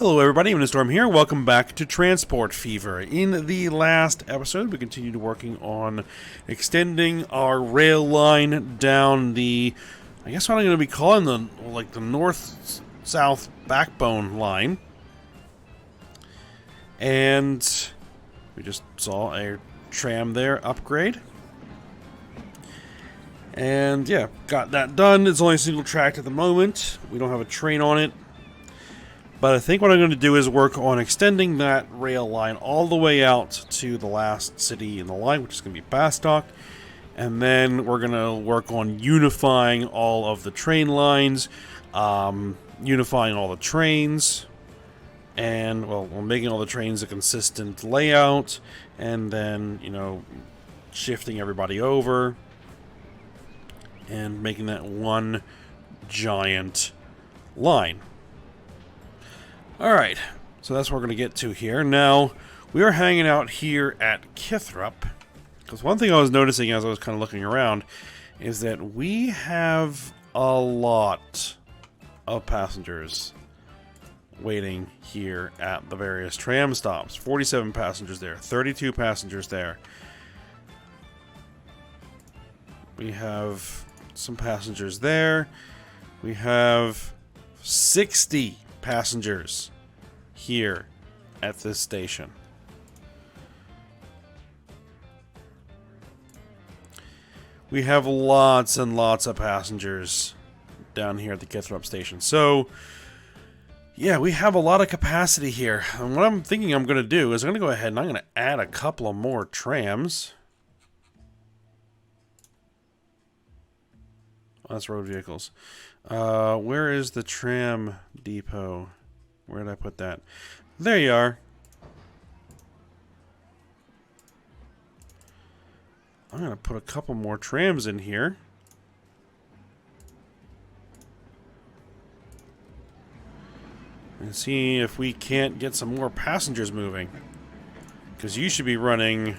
Hello everybody, I'm Storm here. Welcome back to Transport Fever. In the last episode, we continued working on extending our rail line down the, I guess what I'm going to be calling the north-south backbone line. And we just saw a tram there upgrade. And yeah, got that done. It's only single tracked at the moment. We don't have a train on it. But I think what I'm going to do is work on extending that rail line all the way out to the last city in the line, which is going to be Bastock. And then we're going to work on unifying all of the train lines, unifying all the trains, and, well, making all the trains a consistent layout, and then, shifting everybody over, and making that one giant line. Alright, so that's what we're going to get to here. Now, we are hanging out here at Kithrup, because one thing I was noticing as I was kind of looking around is that we have a lot of passengers waiting here at the various tram stops. 47 passengers there, 32 passengers there. We have some passengers there. We have 60 passengers here at this station. We have lots and lots of passengers down here at the Kithrup station. So, yeah, we have a lot of capacity here. And what I'm thinking I'm going to do is I'm going to go ahead and I'm going to add a couple of more trams. Oh, that's road vehicles. Where is the tram depot? Where did I put that? There you are. I'm going to put a couple more trams in here. And see if we can't get some more passengers moving. Because you should be running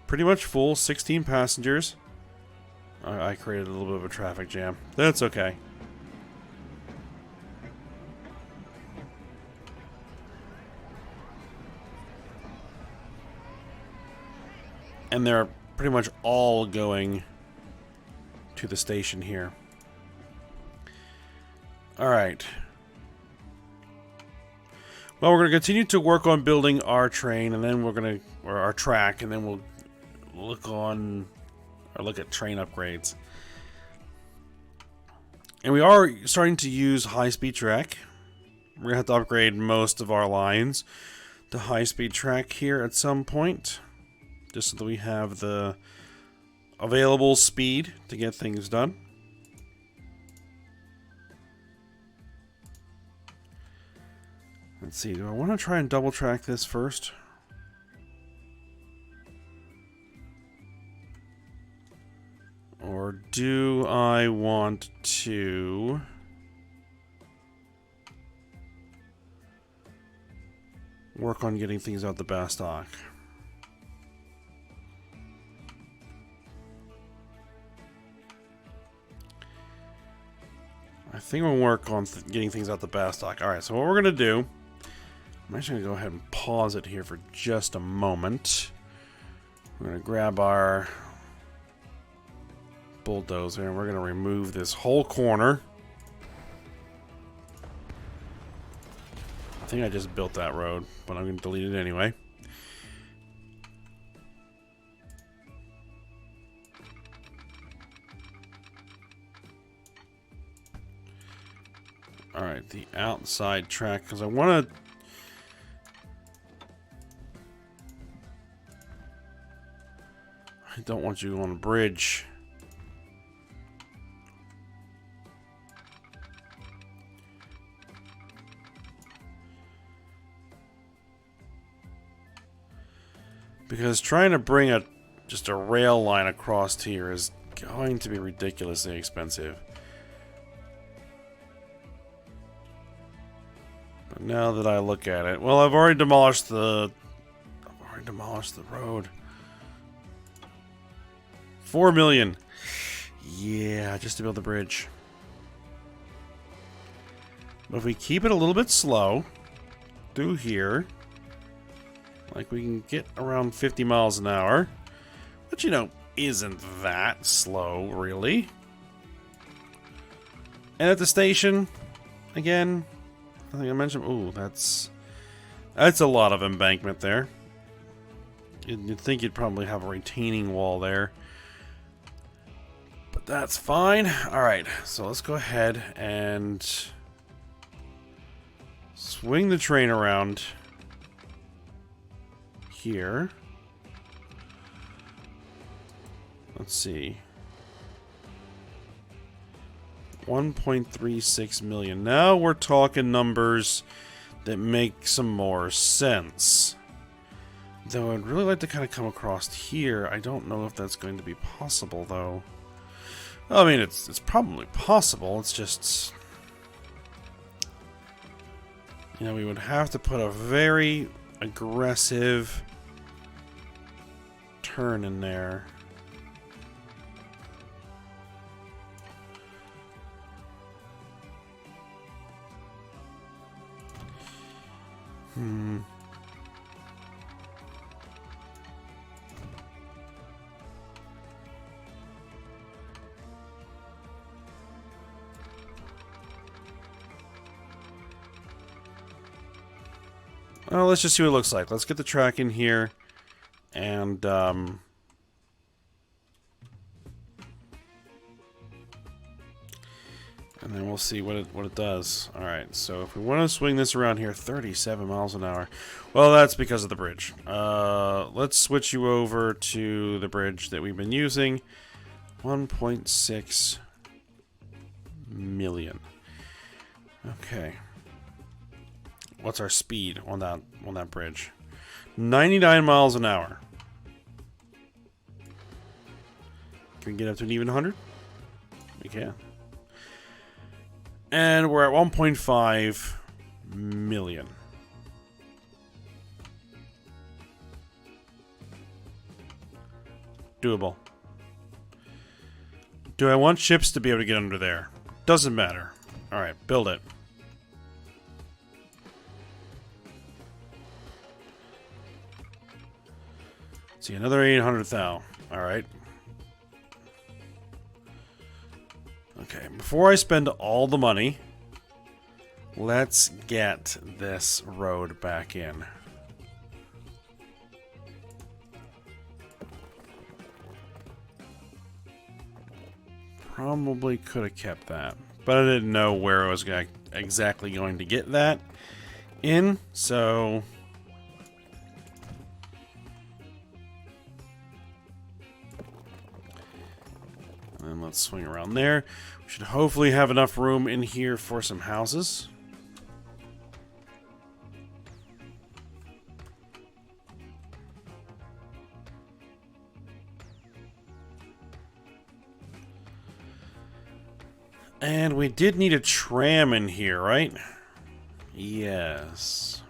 pretty much full, 16 passengers. I created a little bit of a traffic jam. That's okay. And they're pretty much all going to the station here. Alright. Well, we're going to continue to work on building our train, and then we're going to, or our track, and then we'll look at train upgrades. And we are starting to use high-speed track. We're going to have to upgrade most of our lines to high-speed track here at some point, just so that we have the available speed to get things done. Let's see, do I want to try and double track this first? Or do I want to work on getting things out the Bastock? I think we'll work on getting things out the Bastock. Alright, so what we're going to do, I'm actually going to go ahead and pause it here for just a moment. We're going to grab our bulldozer and we're going to remove this whole corner. I think I just built that road, but I'm going to delete it anyway. Alright, the outside track, because I want to... I don't want you on a bridge. Because trying to bring just a rail line across here is going to be ridiculously expensive. But now that I look at it, well, I've already demolished the road. 4 million. Yeah, just to build the bridge. But if we keep it a little bit slow through here, like we can get around 50 miles an hour, which, you know, isn't that slow, really. And at the station, again, I think I mentioned, ooh, that's a lot of embankment there. You'd think you'd probably have a retaining wall there. But that's fine. Alright, so let's go ahead and swing the train around here. Let's see. 1.36 million. Now we're talking numbers that make some more sense. Though I'd really like to kind of come across here. I don't know if that's going to be possible, though. I mean, it's probably possible. It's just, you know, we would have to put a very aggressive turn in there. Well, let's just see what it looks like. Let's get the track in here, and then we'll see what it does. All right. So if we want to swing this around here, 37 miles an hour. Well, that's because of the bridge. Let's switch you over to the bridge that we've been using. 1.6 million. Okay. What's our speed on that bridge? 99 miles an hour. Can we get up to an even 100? We can. And we're at 1.5 million. Doable. Do I want ships to be able to get under there? Doesn't matter. Alright, build it. See, another 800,000. Alright. Okay, before I spend all the money, let's get this road back in. Probably could have kept that, but I didn't know where I was exactly going to get that in, so... And let's swing around there. We should hopefully have enough room in here for some houses. And we did need a tram in here, right? Yes.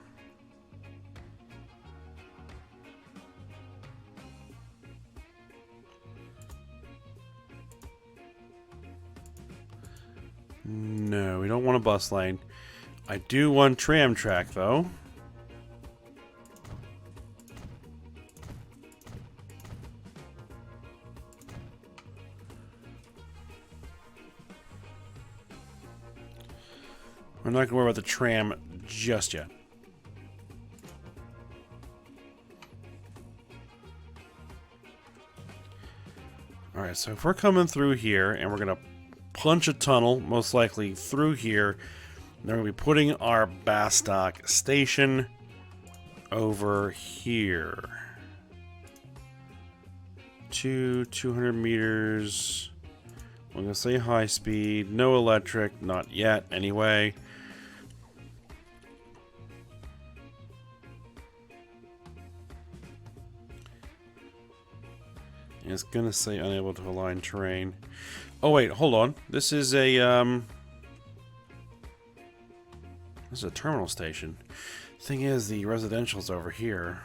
No, we don't want a bus lane. I do want tram track, though. We're not going to worry about the tram just yet. Alright, so if we're coming through here and we're going to punch a tunnel, most likely through here, then we're going to be putting our Bastock station over here. 200 meters. I'm going to say high speed, no electric, not yet anyway. It's going to say unable to align terrain. Oh wait, hold on. This is a terminal station. Thing is, the residential's over here.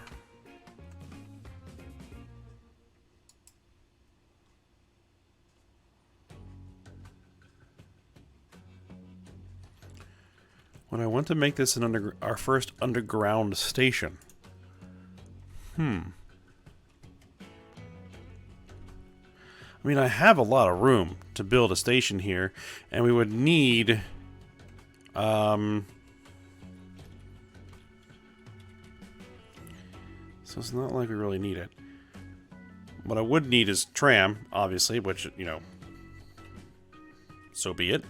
When I want to make this our first underground station. I mean, I have a lot of room to build a station here, and we would need, so it's not like we really need it. What I would need is tram, obviously, which, you know, so be it.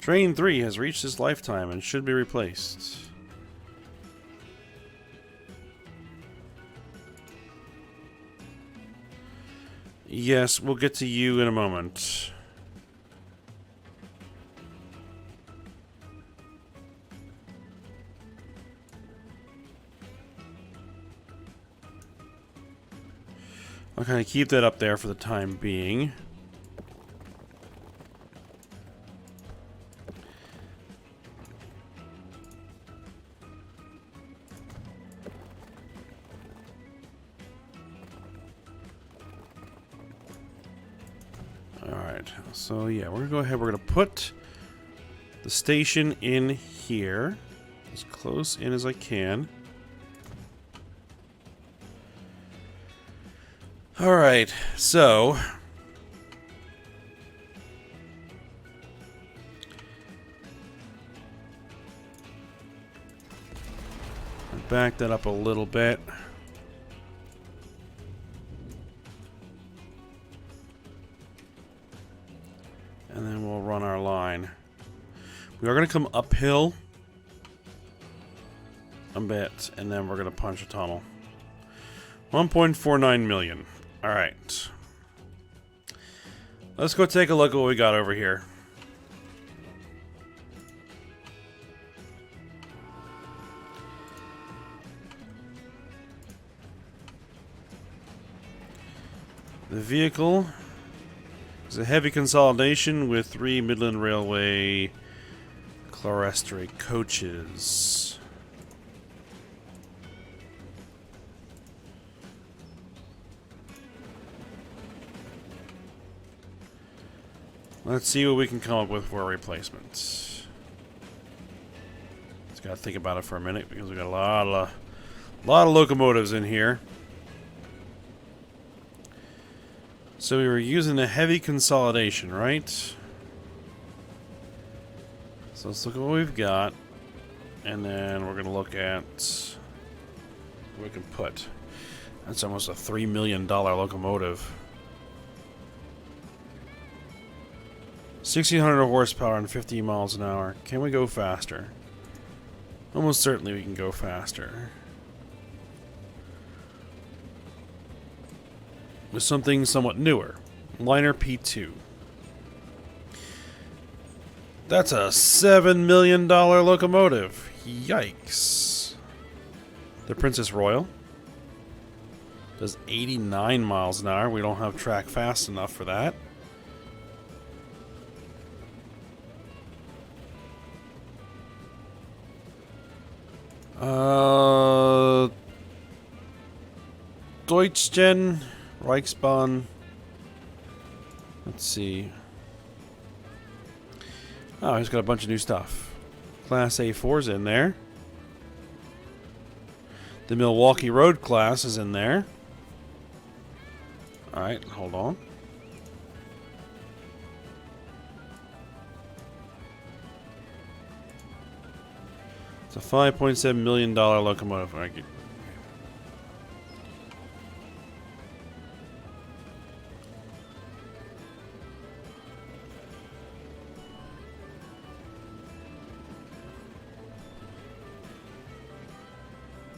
Train 3 has reached its lifetime and should be replaced. Yes, we'll get to you in a moment. I'll kind of keep that up there for the time being. Alright, so yeah, we're gonna go ahead, we're gonna put the station in here, as close in as I can. Alright, so back that up a little bit. And then we'll run our line. We are going to come uphill a bit, and then we're going to punch a tunnel. 1.49 million. Alright. Let's go take a look at what we got over here. The vehicle is a heavy consolidation with 3 Midland Railway clerestory coaches. Let's see what we can come up with for a replacement. Just gotta think about it for a minute because we got a lot of locomotives in here. So we were using a heavy consolidation, right? So let's look at what we've got, and then we're gonna look at what we can put. That's almost a $3 million locomotive. 1,600 horsepower and 50 miles an hour. Can we go faster? Almost certainly we can go faster. With something somewhat newer. Liner P2. That's a $7 million locomotive. Yikes. The Princess Royal does 89 miles an hour. We don't have track fast enough for that. Deutschen, Reichsbahn. Let's see. Oh, he's got a bunch of new stuff. Class A4's in there. The Milwaukee Road class is in there. Alright, hold on. It's a $5.7 million locomotive. All right.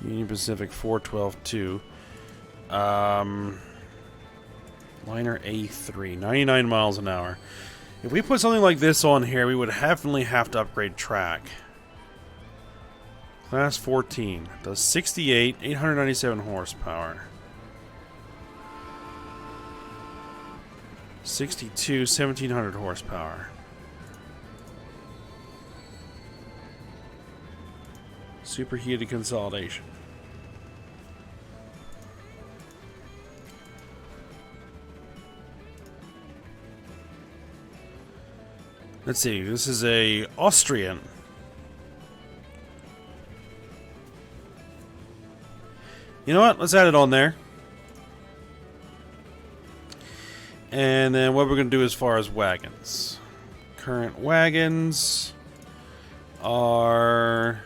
Union Pacific 412-2. Liner A3, 99 miles an hour. If we put something like this on here, we would definitely have to upgrade track. Class 14 does 68, 897 horsepower. 62, 1,700 horsepower. Superheated consolidation. Let's see, this is a Austrian. You know what? Let's add it on there. And then what we're going to do as far as wagons. Current wagons are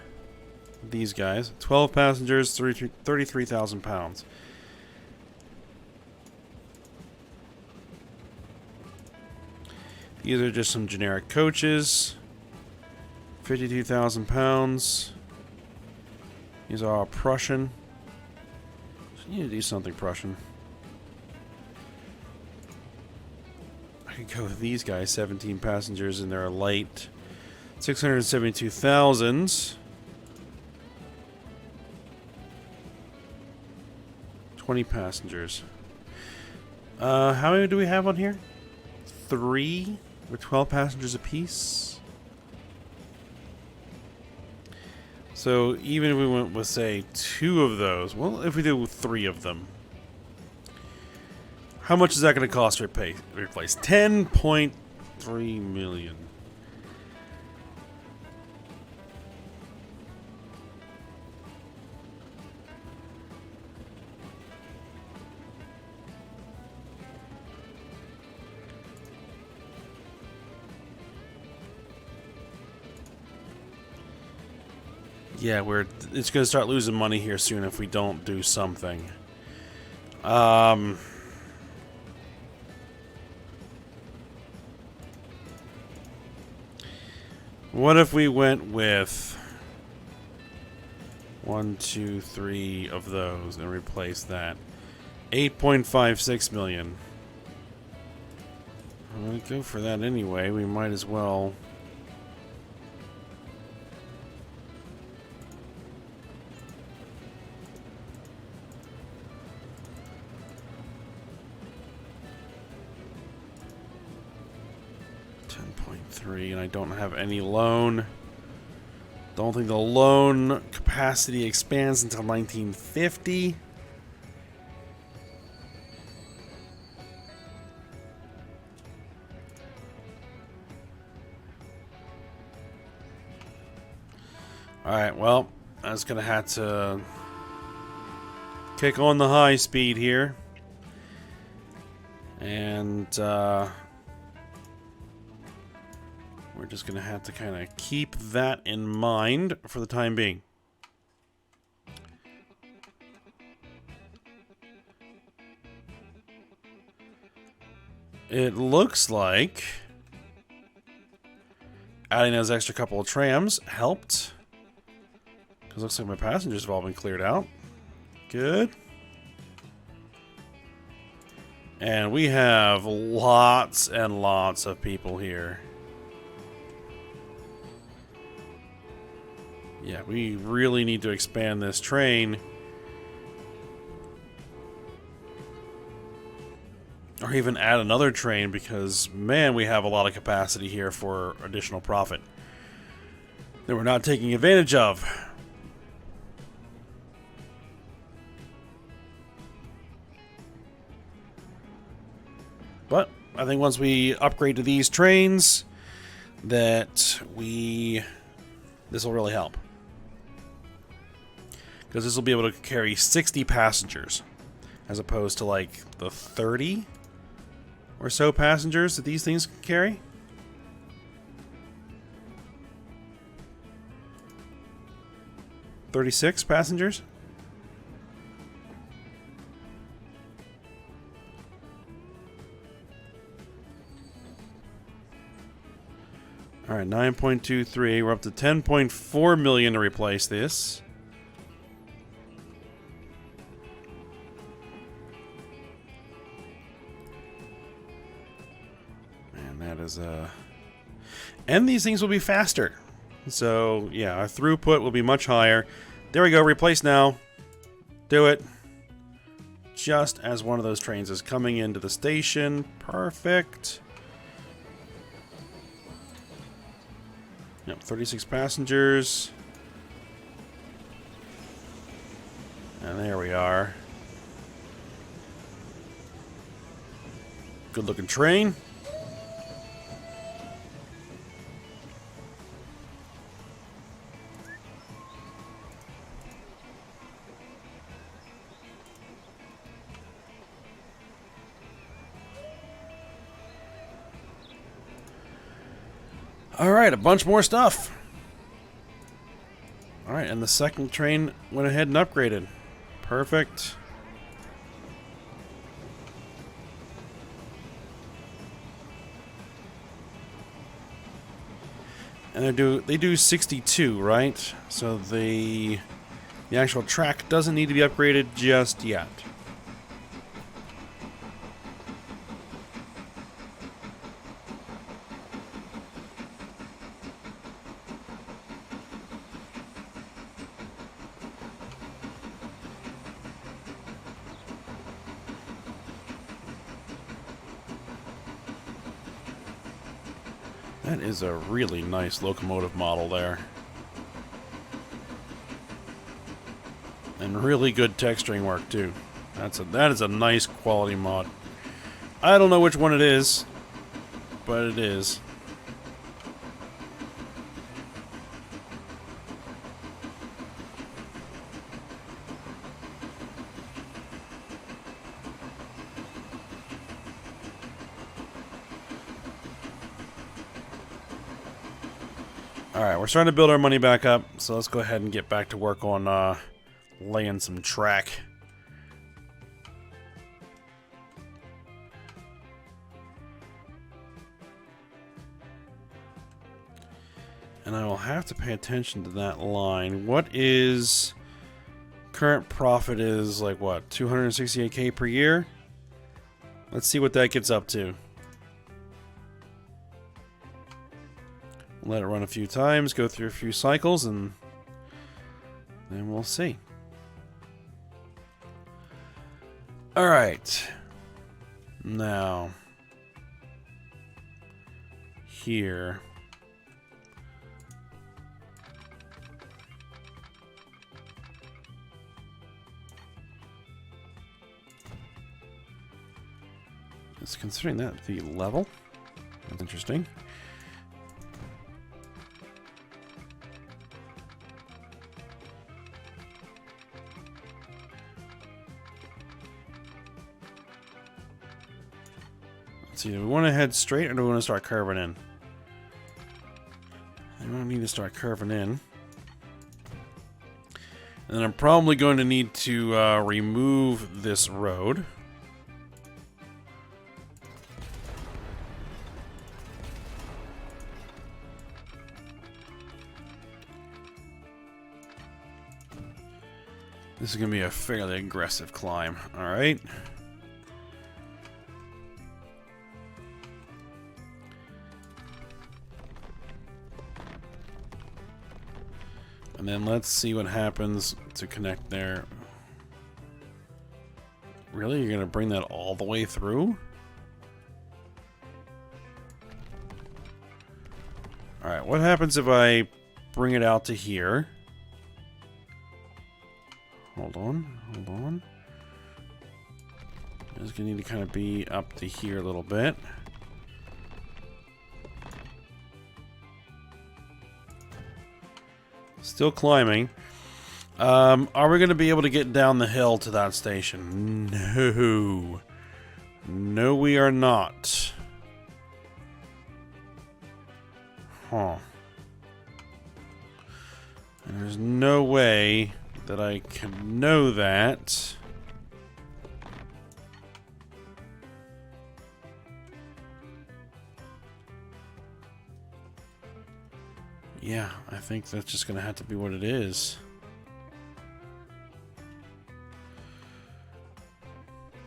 these guys. 12 passengers, 33,000 pounds. These are just some generic coaches. 52,000 pounds. These are all Prussian. So you need to do something Prussian. I could go with these guys. 17 passengers and they're light. 672,000. 20 passengers. How many do we have on here? 3 with 12 passengers apiece. So even if we went with, say, 2 of those, well, if we do 3 of them, how much is that going to cost to replace? 10.3 million. Yeah, it's going to start losing money here soon if we don't do something. What if we went with 1, 2, 3 of those and replace that? 8.56 million. I'm going to go for that anyway. We might as well. And I don't have any loan. Don't think the loan capacity expands until 1950. Alright, well, I was gonna have to kick on the high speed here. And we're just going to have to kind of keep that in mind for the time being. It looks like adding those extra couple of trams helped. Because it looks like my passengers have all been cleared out. Good. And we have lots and lots of people here. Yeah, we really need to expand this train. Or even add another train because, man, we have a lot of capacity here for additional profit that we're not taking advantage of. But I think once we upgrade to these trains, this will really help. Because this will be able to carry 60 passengers as opposed to like the 30 or so passengers that these things can carry. $36 passengers? Alright, 9.23. We're up to 10.4 million to replace this. And these things will be faster. So, yeah, our throughput will be much higher. There we go, replace now. Do it. Just as one of those trains is coming into the station. Perfect. Yep, 36 passengers. There we are. Good looking train. Alright, a bunch more stuff. Alright, and the second train went ahead and upgraded. Perfect. And they do 62, right? So the actual track doesn't need to be upgraded just yet. That is a really nice locomotive model there. And really good texturing work too. That is a nice quality mod. I don't know which one it is, but it is. Alright, we're starting to build our money back up, so let's go ahead and get back to work on laying some track. And I will have to pay attention to that line. What is... current profit is like what, 268k per year? Let's see what that gets up to. Let it run a few times, go through a few cycles, and then we'll see. Alright. Now, here. It's considering that the level. That's interesting. Let's see, do we want to head straight or do we want to start curving in? I don't need to start curving in. And then I'm probably going to need to remove this road. This is going to be a fairly aggressive climb, alright? And then let's see what happens to connect there. Really? You're going to bring that all the way through? Alright, what happens if I bring it out to here? Hold on. It's going to need to kind of be up to here a little bit. Still climbing. Are we going to be able to get down the hill to that station? No. No, we are not. Huh. And there's no way that I can know that. Yeah, I think that's just gonna have to be what it is. I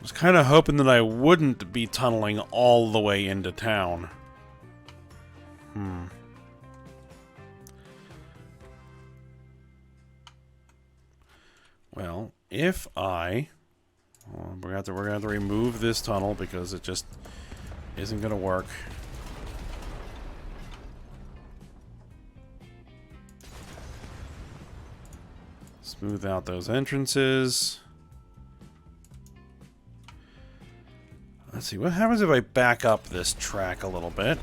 was kind of hoping that I wouldn't be tunneling all the way into town. Well, if I... Well, we're gonna have to remove this tunnel because it just isn't gonna work. Smooth out those entrances. Let's see, what happens if I back up this track a little bit?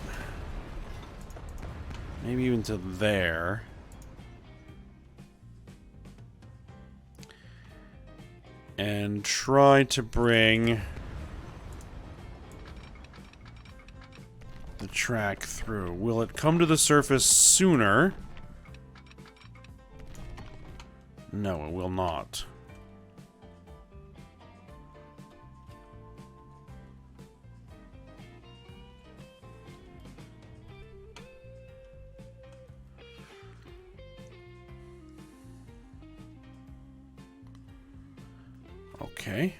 Maybe even to there. And try to bring the track through. Will it come to the surface sooner? No, it will not. Okay.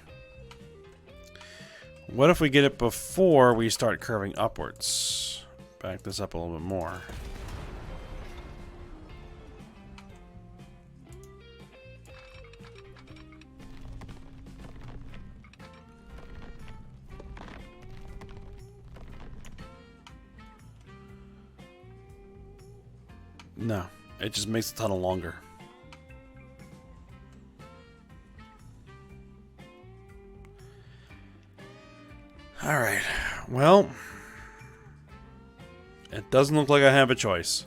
What if we get it before we start curving upwards? Back this up a little bit more. No, it just makes the tunnel longer. Alright, well, it doesn't look like I have a choice.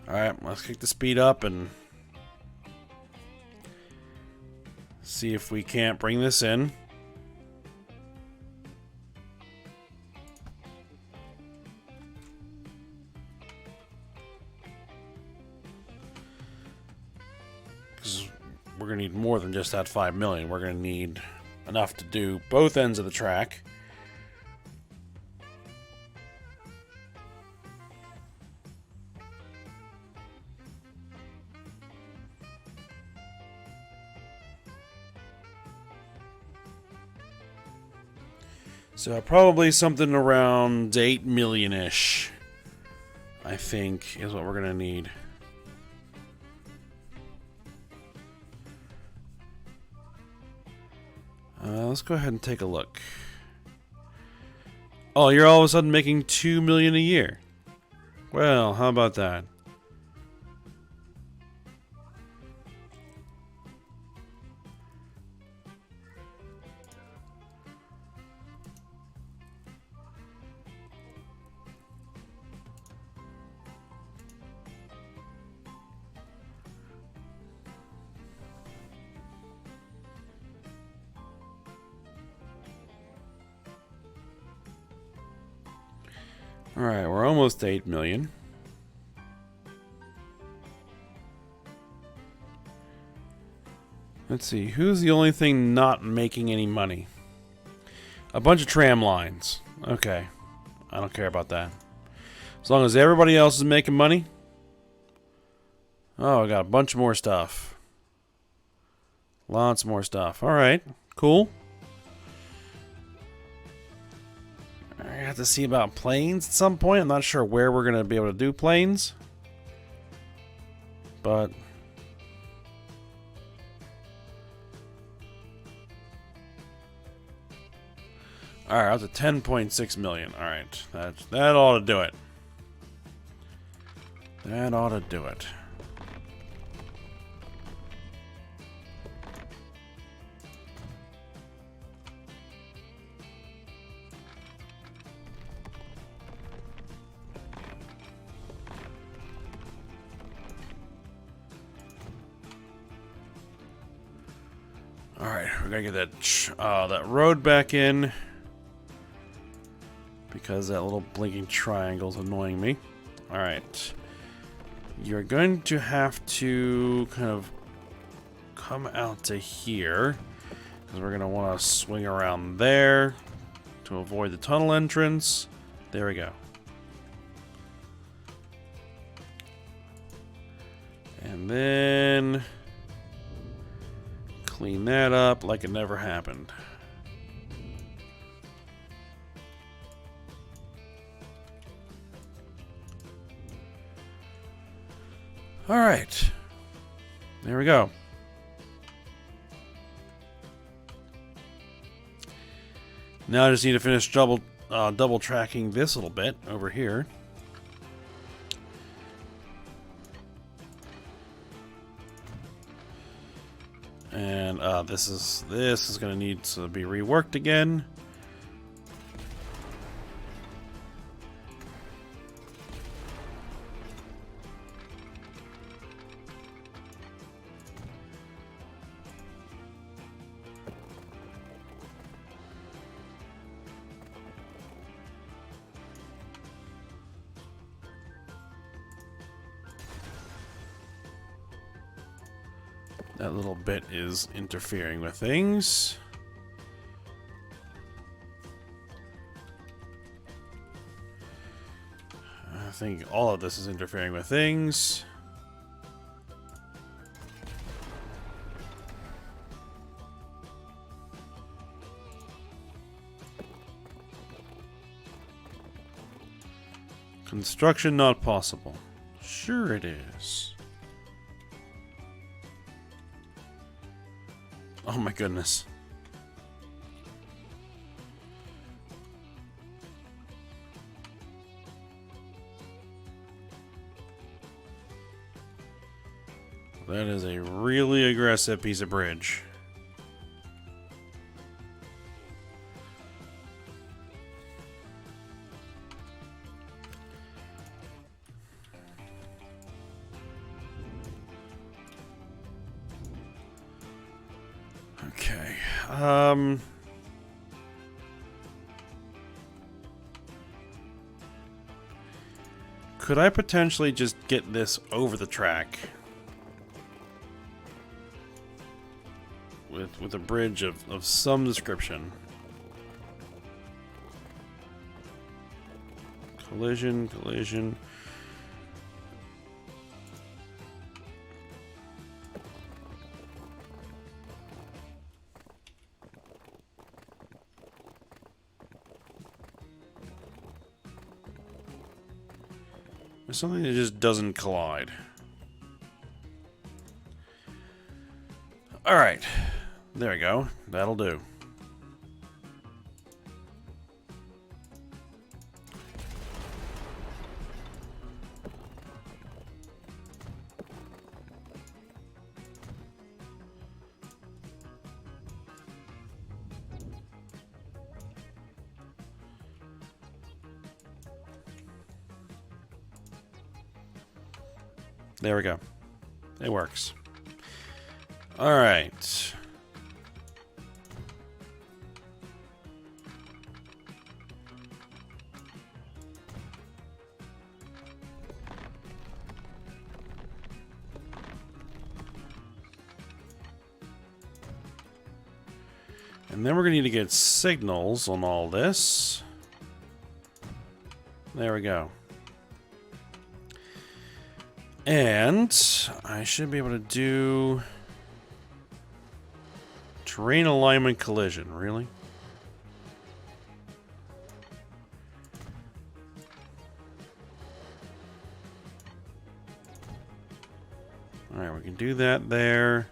Alright, let's kick the speed up and see if we can't bring this in. We're going to need more than just that 5 million. We're going to need enough to do both ends of the track. So probably something around 8 million-ish, I think, is what we're going to need. Let's go ahead and take a look. Oh, you're all of a sudden making 2 million a year. Well, how about that? Alright, we're almost 8 million. Let's see, who's the only thing not making any money? A bunch of tram lines. Okay, I don't care about that. As long as everybody else is making money. Oh, I got a bunch more stuff. Lots more stuff. Alright, cool. I have to see about planes at some point. I'm not sure where we're going to be able to do planes. But alright, that's a 10.6 million. Alright, that ought to do it. That ought to do it. Alright, we're gonna get that road back in because that little blinking triangle is annoying me. Alright, you're going to have to kind of come out to here because we're gonna want to swing around there to avoid the tunnel entrance. There we go. And then clean that up like it never happened. All right. There we go. Now I just need to finish double tracking this little bit over here. And this is going to need to be reworked again. That little bit is interfering with things. I think all of this is interfering with things. Construction not possible. Sure it is. Oh my goodness. That is a really aggressive piece of bridge. Okay. Could I potentially just get this over the track with a bridge of some description? Collision, collision. There's something that just doesn't collide. Alright. There we go. That'll do. There we go. It works. All right. And then we're going to need to get signals on all this. There we go. And I should be able to do terrain alignment collision, really? Alright, we can do that there.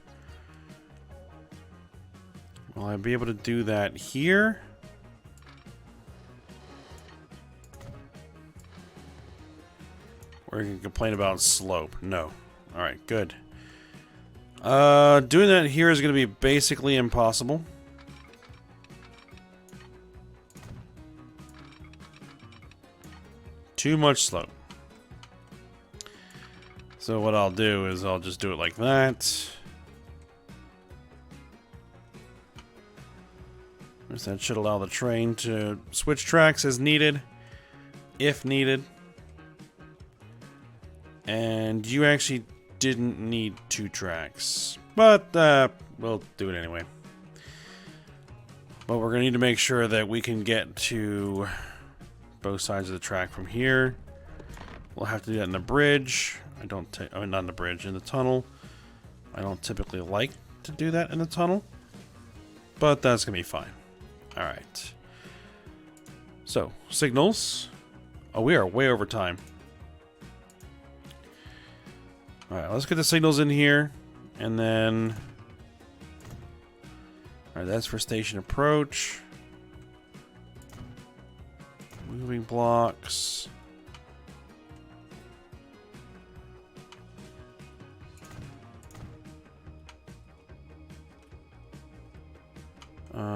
Will I be able to do that here? Or you can complain about slope. No. Alright, good. Doing that here is going to be basically impossible. Too much slope. So what I'll do is I'll just do it like that. That should allow the train to switch tracks as needed, if needed. And you actually didn't need 2 tracks, but we'll do it anyway. But we're going to need to make sure that we can get to both sides of the track from here. We'll have to do that in the bridge. not in the bridge, in the tunnel. I don't typically like to do that in the tunnel, but that's going to be fine. Alright. So, signals. Oh, we are way over time. Alright, let's get the signals in here. And then... Alright, that's for station approach. Moving blocks.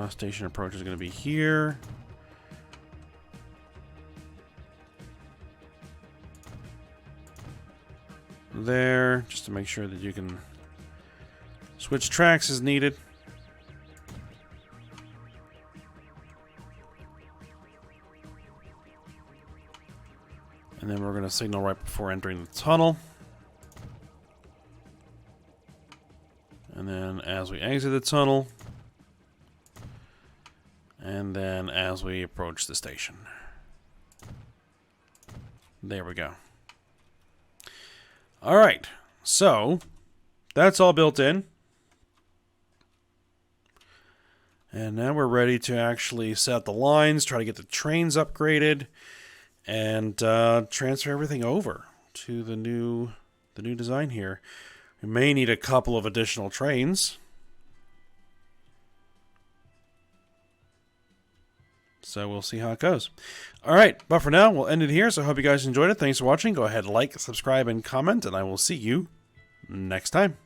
Station approach is going to be here. There, just to make sure that you can switch tracks as needed. And then we're going to signal right before entering the tunnel. And then as we exit the tunnel. And then as we approach the station. There we go. Alright, so that's all built in. And now we're ready to actually set the lines, try to get the trains upgraded, and transfer everything over to the new design here. We may need a couple of additional trains. So we'll see how it goes. All right, but for now, we'll end it here. So I hope you guys enjoyed it. Thanks for watching. Go ahead, like, subscribe, and comment, and I will see you next time.